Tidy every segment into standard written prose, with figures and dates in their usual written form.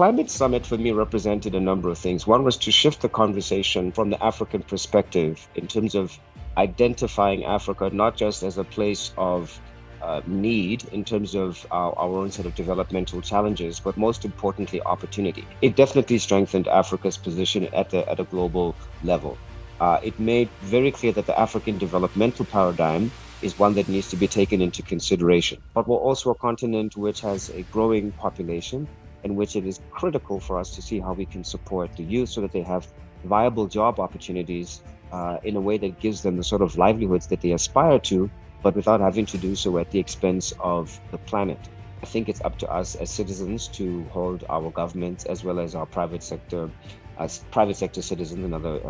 Climate Summit for me represented a number of things. One was to shift the conversation from the African perspective in terms of identifying Africa not just as a place of need in terms of our own set of developmental challenges, but most importantly, opportunity. It definitely strengthened Africa's position at a global level. It made very clear that the African developmental paradigm is one that needs to be taken into consideration. But we're also a continent which has a growing population, in which it is critical for us to see how we can support the youth so that they have viable job opportunities in a way that gives them the sort of livelihoods that they aspire to, but without having to do so at the expense of the planet. I think it's up to us as citizens to hold our governments as well as our private sector citizens and other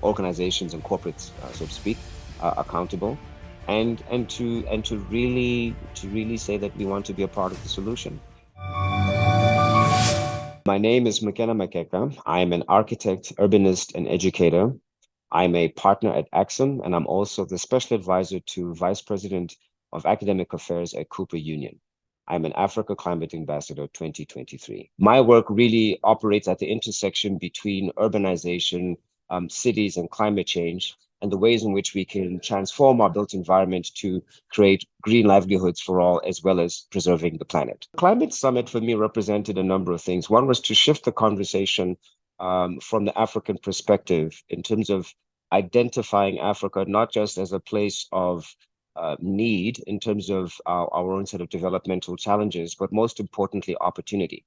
organizations and corporates, so to speak, accountable, and to really say that we want to be a part of the solution. My name is Mokena Makeka. I'm an architect, urbanist, and educator. I'm a partner at ACAP, and I'm also the special advisor to Vice President of Academic Affairs at Cooper Union. I'm an Africa Climate Ambassador 2023. My work really operates at the intersection between urbanization, cities, and climate change, and the ways in which we can transform our built environment to create green livelihoods for all, as well as preserving the planet. Climate Summit for me represented a number of things. One was to shift the conversation from the African perspective in terms of identifying Africa not just as a place of need in terms of our own set of developmental challenges, but most importantly, opportunity.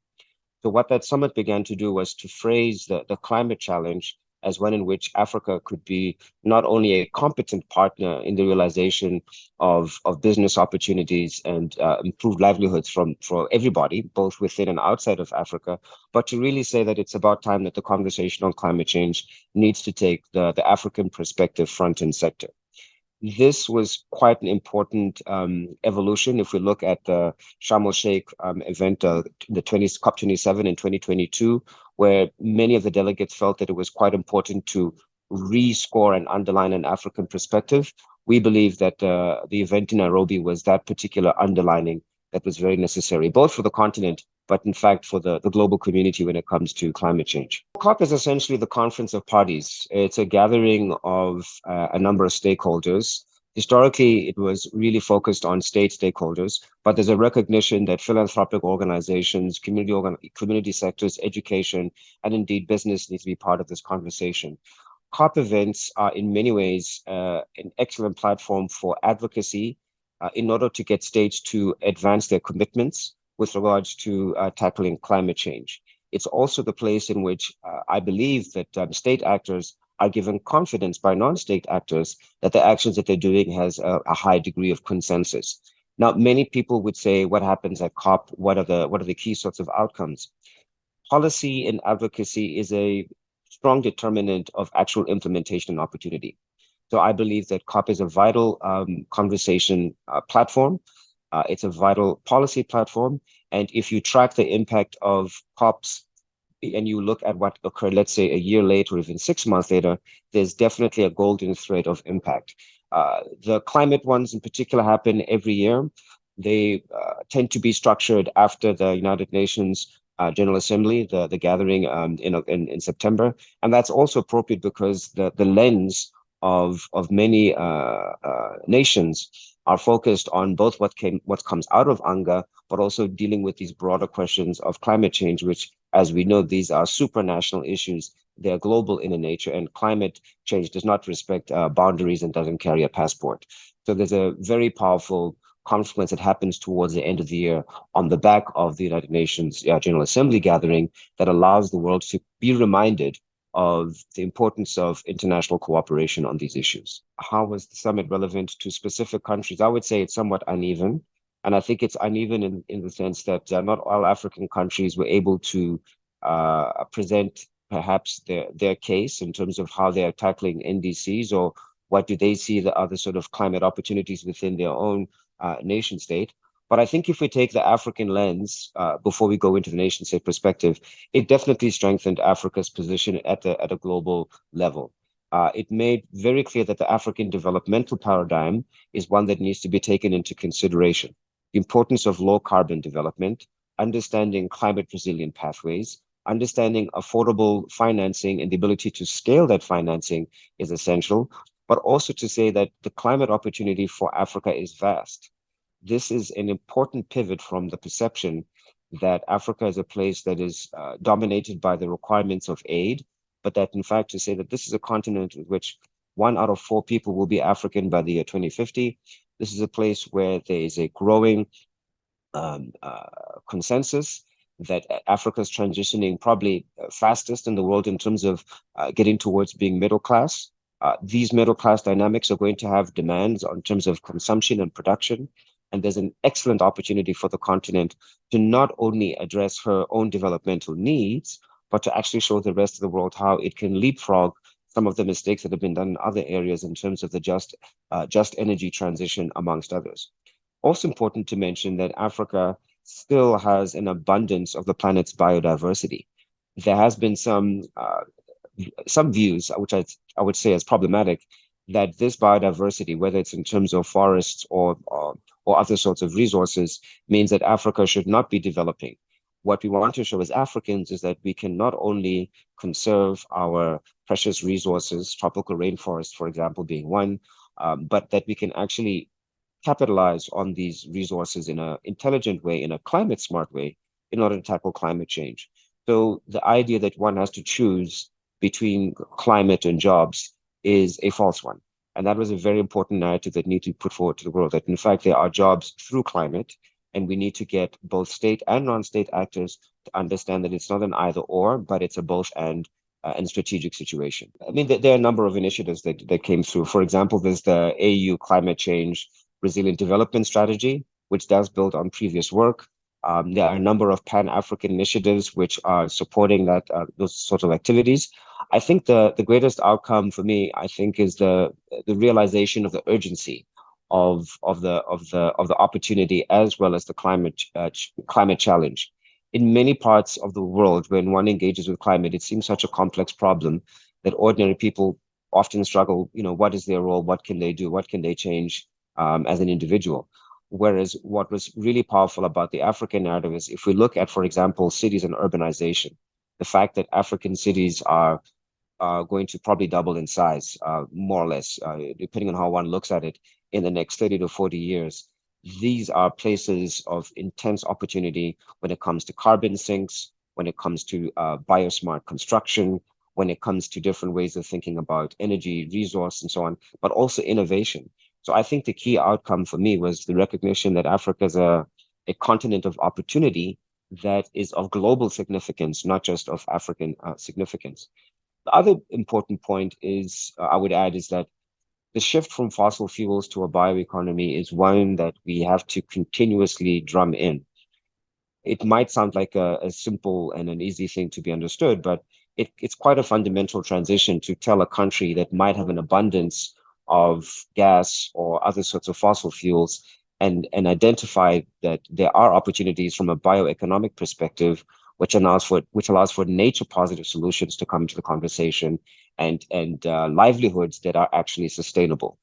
So what that summit began to do was to phrase the climate challenge as one in which Africa could be not only a competent partner in the realization of business opportunities and improved livelihoods for everybody, both within and outside of Africa, but to really say that it's about time that the conversation on climate change needs to take the African perspective front and center. This was quite an important evolution. If we look at the Sharm el-Sheikh event, the COP27 in 2022, where many of the delegates felt that it was quite important to rescore and underline an African perspective, we believe that the event in Nairobi was that particular underlining that was very necessary, both for the continent, but in fact for the global community when it comes to climate change. COP is essentially the conference of parties. It's a gathering of a number of stakeholders. Historically, it was really focused on state stakeholders, but there's a recognition that philanthropic organizations, community sectors, education, and indeed business needs to be part of this conversation. COP events are in many ways an excellent platform for advocacy in order to get states to advance their commitments with regards to tackling climate change. It's also the place in which I believe that state actors are given confidence by non-state actors that the actions that they're doing has a high degree of consensus. Now, many people would say, what happens at COP? What are the key sorts of outcomes? Policy and advocacy is a strong determinant of actual implementation and opportunity. So I believe that COP is a vital conversation platform. It's a vital policy platform. And if you track the impact of COPs and you look at what occurred, let's say a year later, or even 6 months later, there's definitely a golden thread of impact. The climate ones in particular happen every year. They tend to be structured after the United Nations General Assembly, the gathering in September. And that's also appropriate because the lens of many nations are focused on both what comes out of UNGA, but also dealing with these broader questions of climate change, which, as we know, these are supranational issues. They're global in nature, and climate change does not respect boundaries and doesn't carry a passport. So there's a very powerful confluence that happens towards the end of the year on the back of the United Nations General Assembly gathering that allows the world to be reminded of the importance of international cooperation on these issues. How was the summit relevant to specific countries? I would say it's somewhat uneven. And I think it's uneven in the sense that not all African countries were able to present perhaps their case in terms of how they are tackling NDCs, or what do they see the other sort of climate opportunities within their own nation state. But I think if we take the African lens before we go into the nation state perspective, it definitely strengthened Africa's position at a global level. It made very clear that the African developmental paradigm is one that needs to be taken into consideration. The importance of low carbon development, understanding climate resilient pathways, understanding affordable financing and the ability to scale that financing is essential, but also to say that the climate opportunity for Africa is vast. This is an important pivot from the perception that Africa is a place that is dominated by the requirements of aid, but that in fact to say that this is a continent in which 1 out of 4 people will be African by the year 2050. This is a place where there is a growing um, uh, consensus that Africa is transitioning probably fastest in the world in terms of getting towards being middle class. These middle class dynamics are going to have demands on terms of consumption and production. And there's an excellent opportunity for the continent to not only address her own developmental needs, but to actually show the rest of the world how it can leapfrog some of the mistakes that have been done in other areas in terms of the just energy transition, amongst others. Also important to mention that Africa still has an abundance of the planet's biodiversity. There has been some views, which I would say is problematic, that this biodiversity, whether it's in terms of forests or other sorts of resources, means that Africa should not be developing. What we want to show as Africans is that we can not only conserve our precious resources, tropical rainforest, for example, being one, but that we can actually capitalize on these resources in an intelligent way, in a climate smart way, in order to tackle climate change. So the idea that one has to choose between climate and jobs is a false one. And that was a very important narrative that needs to be put forward to the world, that in fact there are jobs through climate, and we need to get both state and non-state actors to understand that it's not an either or, but it's a both and strategic situation. I mean, there are a number of initiatives that came through. For example, there's the AU Climate Change Resilient Development Strategy, which does build on previous work. There are a number of Pan-African initiatives which are supporting those sorts of activities. I think the greatest outcome for me, I think, is the realization of the urgency of the opportunity as well as the climate challenge. In many parts of the world, when one engages with climate, it seems such a complex problem that ordinary people often struggle. What is their role? What can they do? What can they change as an individual? Whereas what was really powerful about the African narrative is if we look at, for example, cities and urbanization, the fact that African cities are going to probably double in size, more or less, depending on how one looks at it, in the next 30 to 40 years. These are places of intense opportunity when it comes to carbon sinks, when it comes to biosmart construction, when it comes to different ways of thinking about energy, resource, and so on, but also innovation. So I think the key outcome for me was the recognition that Africa is a continent of opportunity that is of global significance, not just of African significance. The other important point is, I would add, is that the shift from fossil fuels to a bioeconomy is one that we have to continuously drum in. It might sound like a simple and an easy thing to be understood, but it's quite a fundamental transition to tell a country that might have an abundance of gas or other sorts of fossil fuels and identify that there are opportunities from a bioeconomic perspective, which allows for nature positive solutions to come into the conversation and livelihoods that are actually sustainable.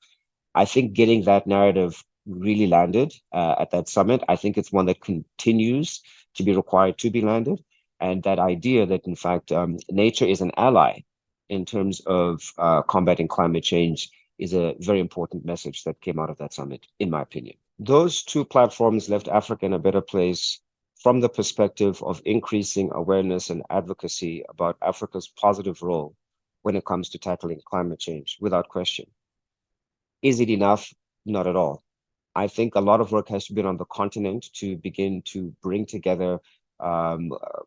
I think getting that narrative really landed at that summit. I think it's one that continues to be required to be landed. And that idea that, in fact, nature is an ally in terms of combating climate change is a very important message that came out of that summit, in my opinion. Those two platforms left Africa in a better place from the perspective of increasing awareness and advocacy about Africa's positive role when it comes to tackling climate change, without question. Is it enough? Not at all. I think a lot of work has to be done on the continent to begin to bring together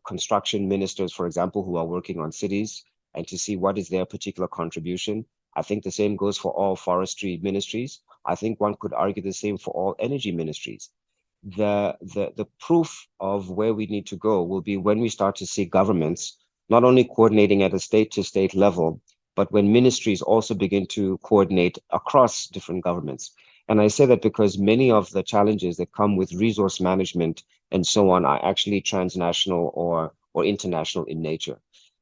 construction ministers, for example, who are working on cities and to see what is their particular contribution. I think the same goes for all forestry ministries. I think one could argue the same for all energy ministries. The proof of where we need to go will be when we start to see governments not only coordinating at a state to state level, but when ministries also begin to coordinate across different governments. And I say that because many of the challenges that come with resource management and so on are actually transnational or international in nature.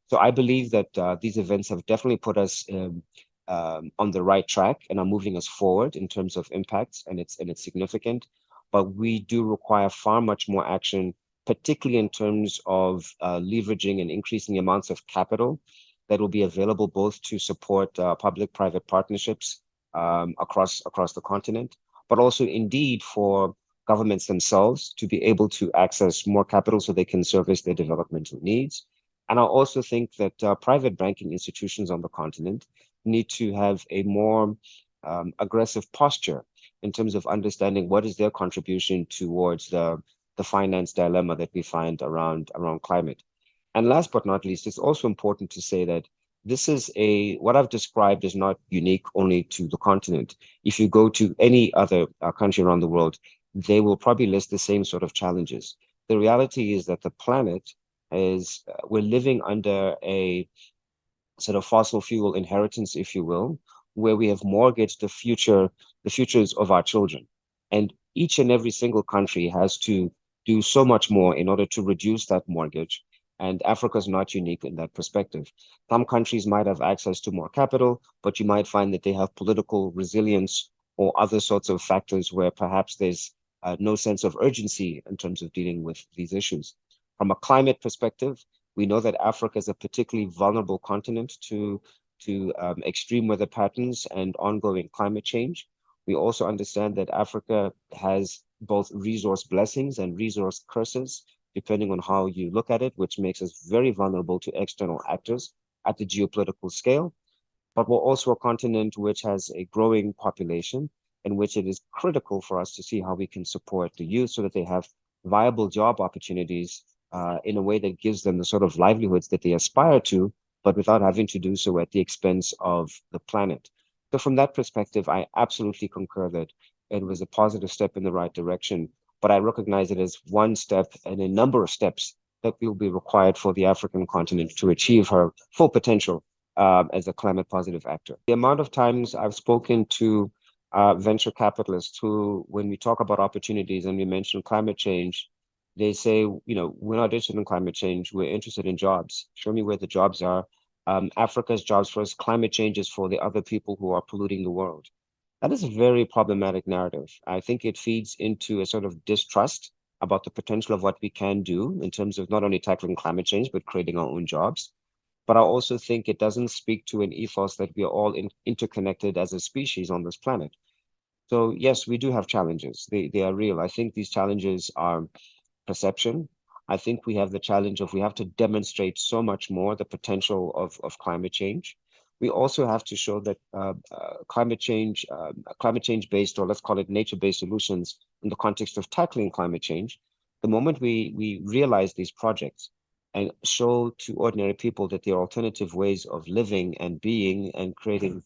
So I believe that these events have definitely put us on the right track and are moving us forward in terms of impacts, and it's significant. But we do require far much more action particularly in terms of leveraging and increasing the amounts of capital that will be available both to support public-private partnerships across the continent, but also indeed for governments themselves to be able to access more capital so they can service their developmental needs. And I also think that private banking institutions on the continent need to have a more aggressive posture in terms of understanding what is their contribution towards the finance dilemma that we find around climate. And last but not least, it's also important to say that this is what I've described is not unique only to the continent. If you go to any other country around the world, they will probably list the same sort of challenges. The reality is that the planet we're living under a sort of fossil fuel inheritance, if you will, where we have mortgaged the futures of our children. And each and every single country has to do so much more in order to reduce that mortgage. And Africa is not unique in that perspective. Some countries might have access to more capital, but you might find that they have political resilience or other sorts of factors where perhaps there's no sense of urgency in terms of dealing with these issues. From a climate perspective, we know that Africa is a particularly vulnerable continent to extreme weather patterns and ongoing climate change. We also understand that Africa has both resource blessings and resource curses, depending on how you look at it, which makes us very vulnerable to external actors at the geopolitical scale. But we're also a continent which has a growing population, in which it is critical for us to see how we can support the youth so that they have viable job opportunities in a way that gives them the sort of livelihoods that they aspire to, but without having to do so at the expense of the planet. So from that perspective, I absolutely concur that it was a positive step in the right direction, but I recognize it as one step and a number of steps that will be required for the African continent to achieve her full potential as a climate positive actor. The amount of times I've spoken to venture capitalists who, when we talk about opportunities and we mention climate change, they say, we're not interested in climate change. We're interested in jobs. Show me where the jobs are. Africa's jobs first. Climate change is for the other people who are polluting the world. That is a very problematic narrative. I think it feeds into a sort of distrust about the potential of what we can do in terms of not only tackling climate change, but creating our own jobs. But I also think it doesn't speak to an ethos that we are all interconnected as a species on this planet. So yes, we do have challenges. They are real. I think these challenges are perception. I think we have the challenge of we have to demonstrate so much more the potential of climate change. We also have to show that climate change based, or let's call it nature-based solutions in the context of tackling climate change, the moment we realize these projects and show to ordinary people that there are alternative ways of living and being and creating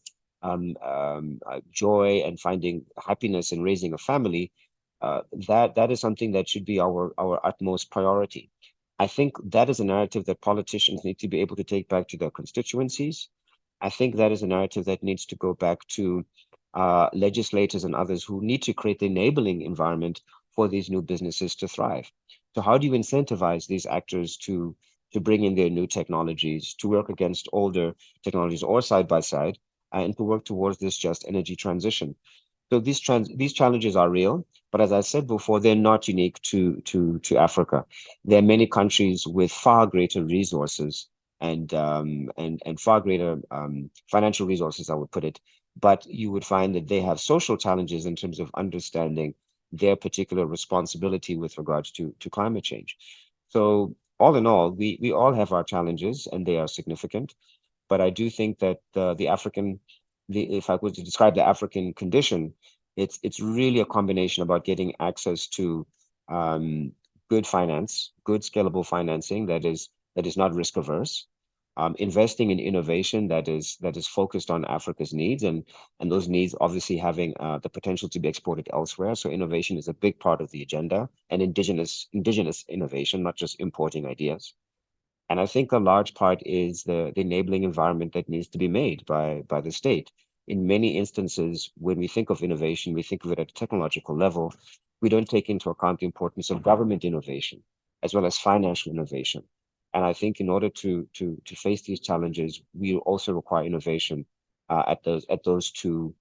joy and finding happiness in raising a family, that is something that should be our utmost priority. I think that is a narrative that politicians need to be able to take back to their constituencies. I think that is a narrative that needs to go back to legislators and others who need to create the enabling environment for these new businesses to thrive. So how do you incentivize these actors to bring in their new technologies, to work against older technologies or side by side, and to work towards this just energy transition? So these challenges are real, but as I said before, they're not unique to Africa. There are many countries with far greater resources and far greater financial resources, I would put it. But you would find that they have social challenges in terms of understanding their particular responsibility with regards to climate change. So all in all, we all have our challenges and they are significant. But I do think that if I was to describe the African condition, it's really a combination about getting access to good finance, good scalable financing that is not risk averse, investing in innovation that is focused on Africa's needs and those needs obviously having the potential to be exported elsewhere. So innovation is a big part of the agenda, and indigenous innovation, not just importing ideas. And I think a large part is the enabling environment that needs to be made by the state. In many instances, when we think of innovation, we think of it at a technological level. We don't take into account the importance of government innovation as well as financial innovation. And I think in order to face these challenges, we also require innovation at those two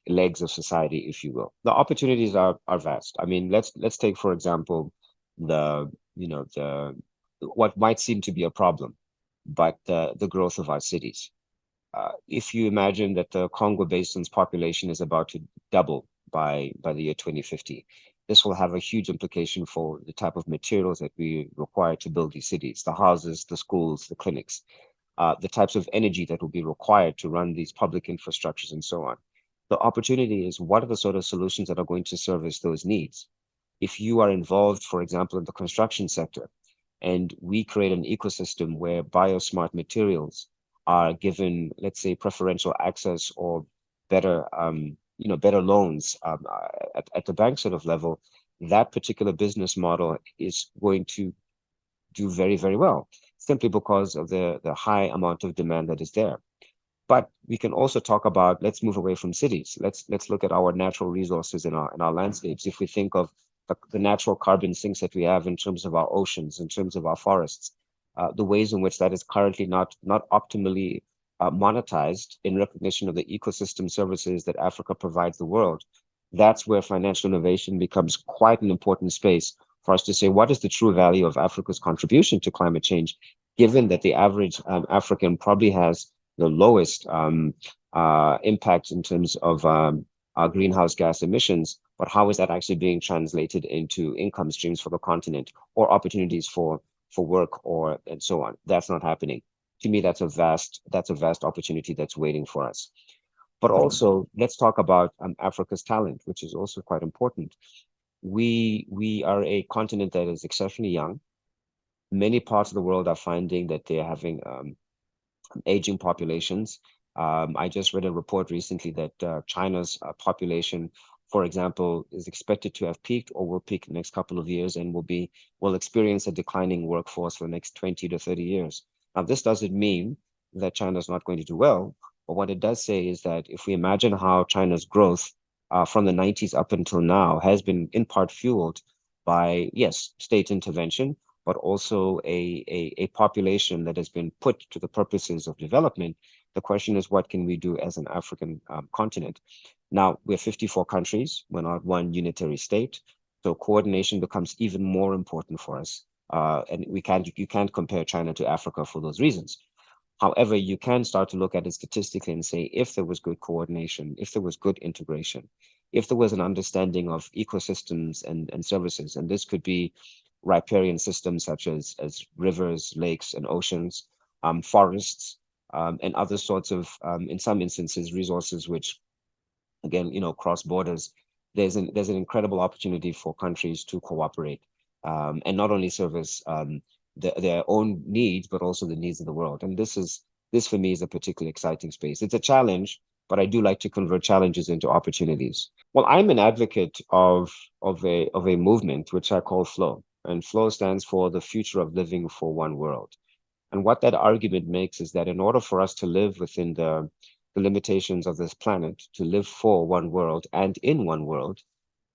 legs of society, if you will. The opportunities are vast. I mean, let's take, for example, the, what might seem to be a problem, but the growth of our cities. If you imagine that the Congo Basin's population is about to double by the year 2050, this will have a huge implication for the type of materials that we require to build these cities, the houses, the schools, the clinics, the types of energy that will be required to run these public infrastructures and so on. The opportunity is, what are the sort of solutions that are going to service those needs? If you are involved, for example, in the construction sector, and we create an ecosystem where biosmart materials are given, let's say, preferential access or better, better loans at the bank sort of level, that particular business model is going to do very, very well, simply because of the high amount of demand that is there. But we can also talk about, let's move away from cities. Let's look at our natural resources in our landscapes. If we think of the natural carbon sinks that we have in terms of our oceans, in terms of our forests, the ways in which that is currently not optimally monetized in recognition of the ecosystem services that Africa provides the world, that's where financial innovation becomes quite an important space for us to say, what is the true value of Africa's contribution to climate change, given that the average African probably has the lowest impact in terms of greenhouse gas emissions, but how is that actually being translated into income streams for the continent or opportunities for work or and so on? That's not happening. To me, that's a vast opportunity that's waiting for us. But also, let's talk about Africa's talent, which is also quite important. We are a continent that is exceptionally young. Many parts of the world are finding that they're having aging populations. I just read a report recently that China's population, for example, is expected to have peaked or will peak in the next couple of years and will experience a declining workforce for the next 20 to 30 years. Now, this doesn't mean that China's not going to do well, but what it does say is that if we imagine how China's growth from the 90s up until now has been in part fueled by, yes, state intervention, but also a population that has been put to the purposes of development. The question is, what can we do as an African continent? Now, we're 54 countries. We're not one unitary state. So coordination becomes even more important for us. And you can't compare China to Africa for those reasons. However, you can start to look at it statistically and say, if there was good coordination, if there was good integration, if there was an understanding of ecosystems and services, and this could be riparian systems such as rivers, lakes, and oceans, forests, and other sorts of, in some instances, resources which, again, cross borders. There's an incredible opportunity for countries to cooperate and not only service their own needs, but also the needs of the world. And this for me is a particularly exciting space. It's a challenge, but I do like to convert challenges into opportunities. Well, I'm an advocate of a movement which I call FLOW, and FLOW stands for the Future of Living for One World. And what that argument makes is that in order for us to live within the limitations of this planet, to live for one world and in one world,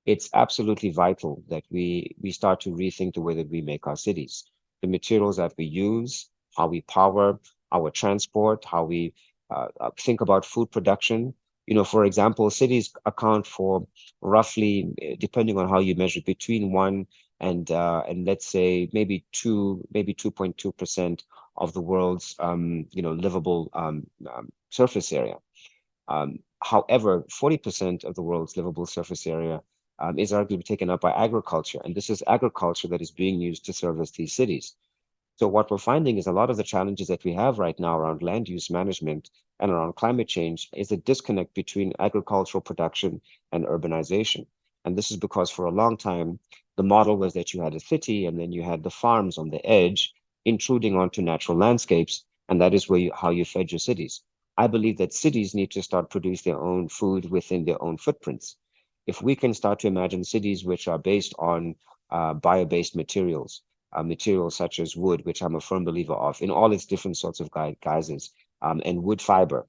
it's absolutely vital that we start to rethink the way that we make our cities, the materials that we use, how we power our transport, how we think about food production. For example, cities account for roughly, depending on how you measure, between 1 and let's say maybe 2.2% of the world's livable surface area. However, 40% of the world's livable surface area is arguably taken up by agriculture, and this is agriculture that is being used to service these cities. So what we're finding is a lot of the challenges that we have right now around land use management and around climate change is a disconnect between agricultural production and urbanization. And this is because for a long time, the model was that you had a city and then you had the farms on the edge intruding onto natural landscapes, and that is how you fed your cities. I believe that cities need to start producing their own food within their own footprints. If we can start to imagine cities which are based on bio-based materials, materials such as wood, which I'm a firm believer of, in all its different sorts of guises, and wood fiber,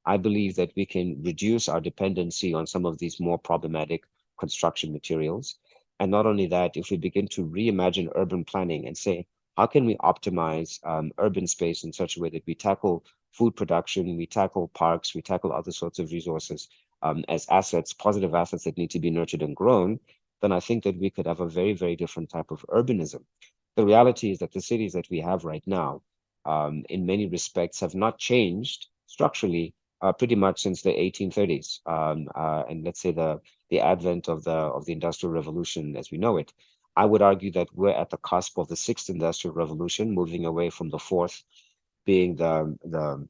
I believe that we can reduce our dependency on some of these more problematic construction materials. And not only that, if we begin to reimagine urban planning and say, how can we optimize urban space in such a way that we tackle food production, we tackle parks, we tackle other sorts of resources as assets, positive assets that need to be nurtured and grown, then I think that we could have a very, very different type of urbanism. The reality is that the cities that we have right now, in many respects, have not changed structurally pretty much since the 1830s, and let's say the advent of the Industrial Revolution as we know it. I would argue that we're at the cusp of the sixth Industrial Revolution, moving away from the fourth being the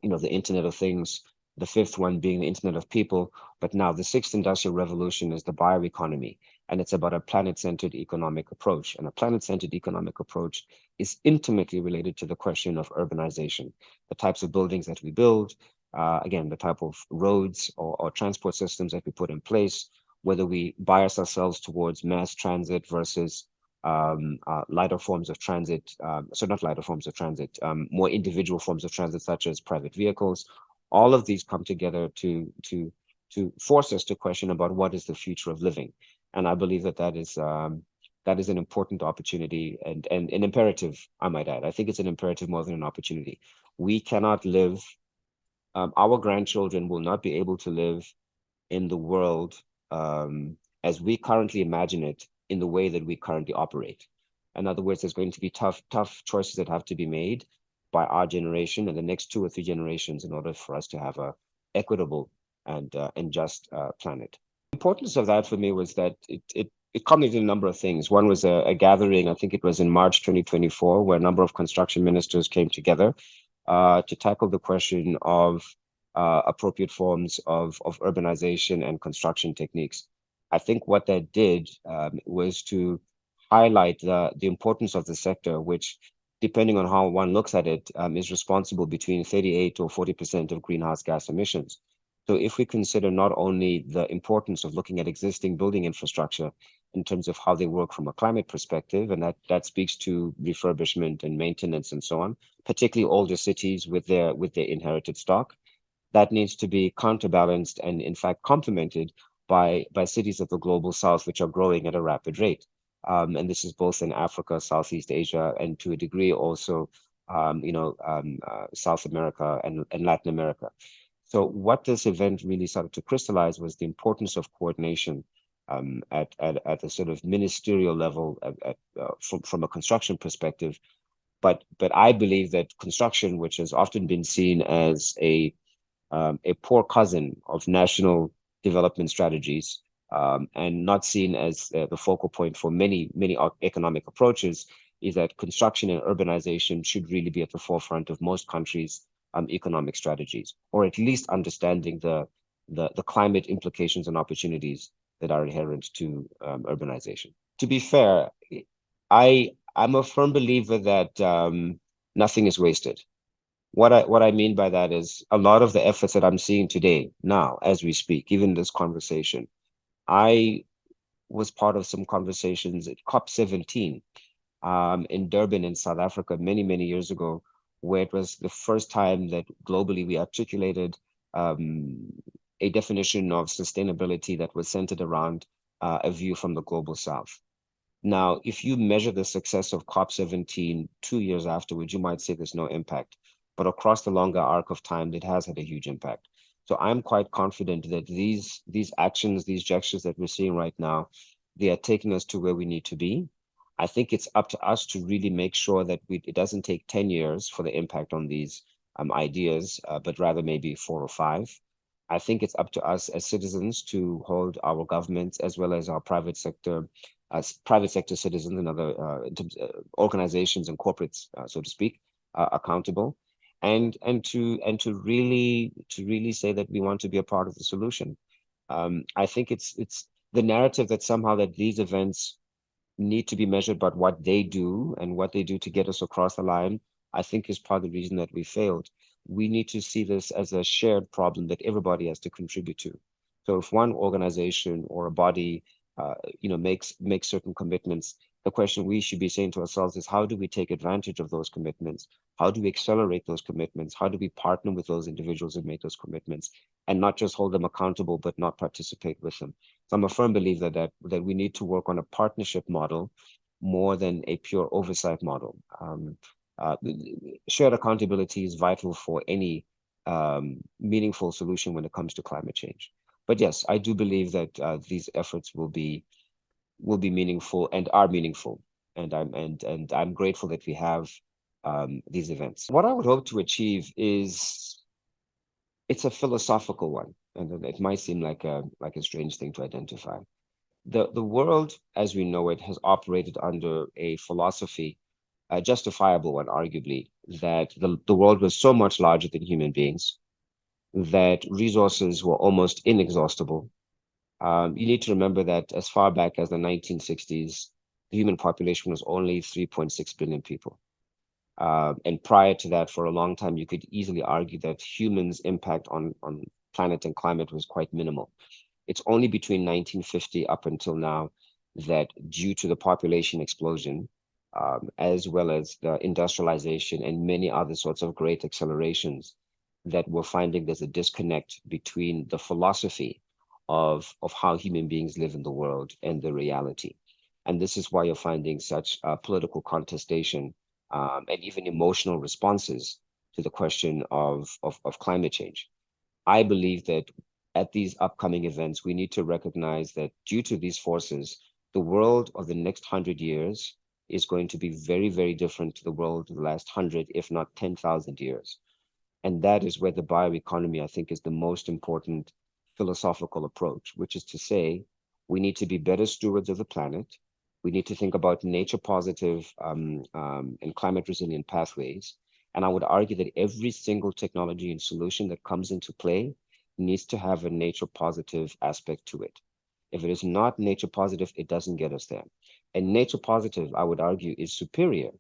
Internet of Things, the fifth one being the Internet of People. But now the sixth industrial revolution is the bioeconomy, and it's about a planet-centered economic approach. And a planet-centered economic approach is intimately related to the question of urbanization, the types of buildings that we build, again, the type of roads or transport systems that we put in place, whether we bias ourselves towards mass transit versus lighter forms of transit, so not lighter forms of transit, more individual forms of transit, such as private vehicles. All of these come together to force us to question about what is the future of living. And I believe that that is an important opportunity and an imperative, I might add. I think it's an imperative more than an opportunity. We cannot live, our grandchildren will not be able to live in the world as we currently imagine it in the way that we currently operate. In other words, there's going to be tough choices that have to be made by our generation and the next 2 or 3 generations in order for us to have a equitable and just planet. The importance of that for me was that it culminated in a number of things. One was a gathering, I think it was in March 2024, where a number of construction ministers came together to tackle the question of appropriate forms of urbanization and construction techniques. I think what that did was to highlight the importance of the sector, which, depending on how one looks at it, is responsible between 38 or 40% of greenhouse gas emissions. So if we consider not only the importance of looking at existing building infrastructure in terms of how they work from a climate perspective, and that speaks to refurbishment and maintenance and so on, particularly older cities with their inherited stock, that needs to be counterbalanced and in fact complemented by cities of the global south, which are growing at a rapid rate. And this is both in Africa, Southeast Asia, and to a degree also, South America and Latin America. So what this event really started to crystallize was the importance of coordination at a sort of ministerial level from a construction perspective. But I believe that construction, which has often been seen as a poor cousin of national development strategies, and not seen as the focal point for many economic approaches, is that construction and urbanization should really be at the forefront of most countries' economic strategies, or at least understanding the climate implications and opportunities that are inherent to urbanization. To be fair, I'm a firm believer that nothing is wasted. What I mean by that is a lot of the efforts that I'm seeing today, now, as we speak, even this conversation, I was part of some conversations at COP17 in Durban in South Africa many years ago, where it was the first time that globally we articulated a definition of sustainability that was centered around a view from the global south. Now, if you measure the success of COP17 2 years afterwards, you might say there's no impact. But across the longer arc of time, it has had a huge impact. So I'm quite confident that these actions, these gestures that we're seeing right now, they are taking us to where we need to be. I think it's up to us to really make sure that it doesn't take 10 years for the impact on these ideas, but rather maybe 4 or 5. I think it's up to us as citizens to hold our governments as well as our private sector citizens and other organizations and corporates, so to speak, accountable, and to really say that we want to be a part of the solution. I think it's the narrative that somehow that these events need to be measured by what they do and what they do to get us across the line, I think is part of the reason that we failed. We need to see this as a shared problem that everybody has to contribute to. So if one organization or a body makes certain commitments, the question we should be saying to ourselves is, how do we take advantage of those commitments? How do we accelerate those commitments? How do we partner with those individuals and make those commitments, and not just hold them accountable, but not participate with them? So I'm a firm believer that we need to work on a partnership model more than a pure oversight model. Shared accountability is vital for any meaningful solution when it comes to climate change. But yes, I do believe that these efforts will be will be meaningful and are meaningful. And I'm grateful that we have these events. What I would hope to achieve is it's a philosophical one, and it might seem like a strange thing to identify. The world as we know it has operated under a philosophy, a justifiable one, arguably, that the world was so much larger than human beings, that resources were almost inexhaustible. You need to remember that as far back as the 1960s, the human population was only 3.6 billion people. And prior to that, for a long time, you could easily argue that humans' impact on planet and climate was quite minimal. It's only between 1950 up until now that, due to the population explosion, as well as the industrialization and many other sorts of great accelerations, that we're finding there's a disconnect between the philosophy of how human beings live in the world and the reality. And this is why you're finding such political contestation and even emotional responses to the question of climate change. I believe that at these upcoming events, we need to recognize that due to these forces, the world of the next 100 years is going to be very, very different to the world of the last 100, if not 10,000 years. And that is where the bioeconomy, I think, is the most important philosophical approach, which is to say, we need to be better stewards of the planet. We need to think about nature positive and climate resilient pathways. And I would argue that every single technology and solution that comes into play needs to have a nature positive aspect to it. If it is not nature positive, it doesn't get us there. And nature positive, I would argue, is superior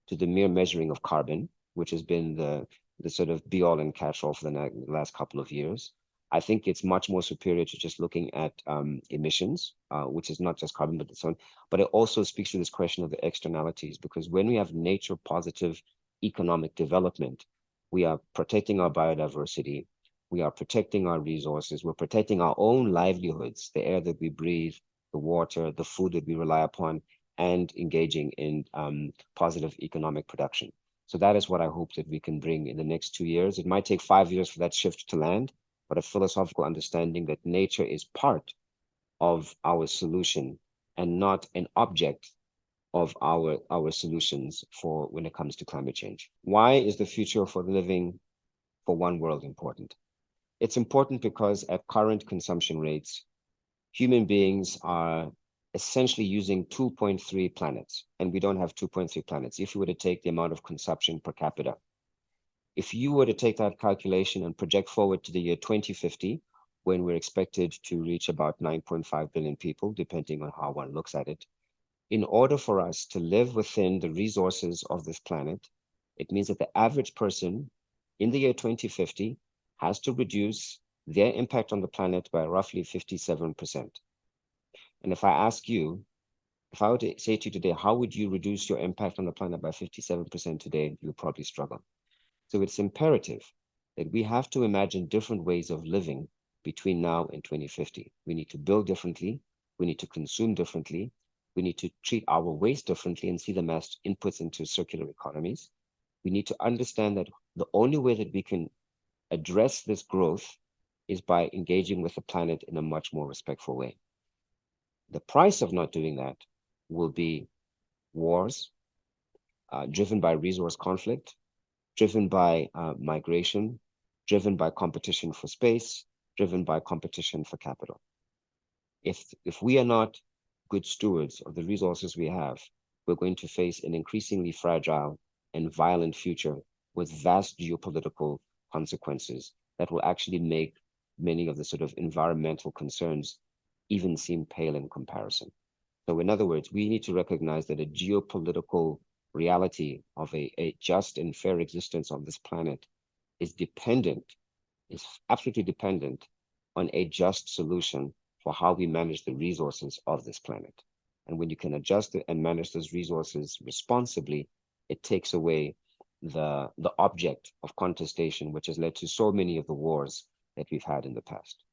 to the mere measuring of carbon, which has been the sort of be all and catch all for the last couple of years. I think it's much more superior to just looking at emissions, which is not just carbon, but so on. But it also speaks to this question of the externalities, because when we have nature positive economic development, we are protecting our biodiversity, we are protecting our resources, we're protecting our own livelihoods, the air that we breathe, the water, the food that we rely upon, and engaging in positive economic production. So that is what I hope that we can bring in the next 2 years. It might take 5 years for that shift to land, but a philosophical understanding that nature is part of our solution and not an object of our solutions for when it comes to climate change. Why is the future for living for one world important? It's important because at current consumption rates, human beings are essentially using 2.3 planets, and we don't have 2.3 planets. If you were to take the amount of consumption per capita, if you were to take that calculation and project forward to the year 2050, when we're expected to reach about 9.5 billion people, depending on how one looks at it, in order for us to live within the resources of this planet, it means that the average person in the year 2050 has to reduce their impact on the planet by roughly 57%. And if I ask you, if I were to say to you today, how would you reduce your impact on the planet by 57% today, you'll probably struggle. So it's imperative that we have to imagine different ways of living between now and 2050. We need to build differently. We need to consume differently. We need to treat our waste differently and see them as inputs into circular economies. We need to understand that the only way that we can address this growth is by engaging with the planet in a much more respectful way. The price of not doing that will be wars driven by resource conflict, driven by migration, driven by competition for space, driven by competition for capital. If we are not good stewards of the resources we have, we're going to face an increasingly fragile and violent future with vast geopolitical consequences that will actually make many of the sort of environmental concerns even seem pale in comparison. So in other words, we need to recognize that a geopolitical reality of a just and fair existence on this planet is absolutely dependent on a just solution for how we manage the resources of this planet. And when you can adjust it and manage those resources responsibly, it takes away the object of contestation, which has led to so many of the wars that we've had in the past.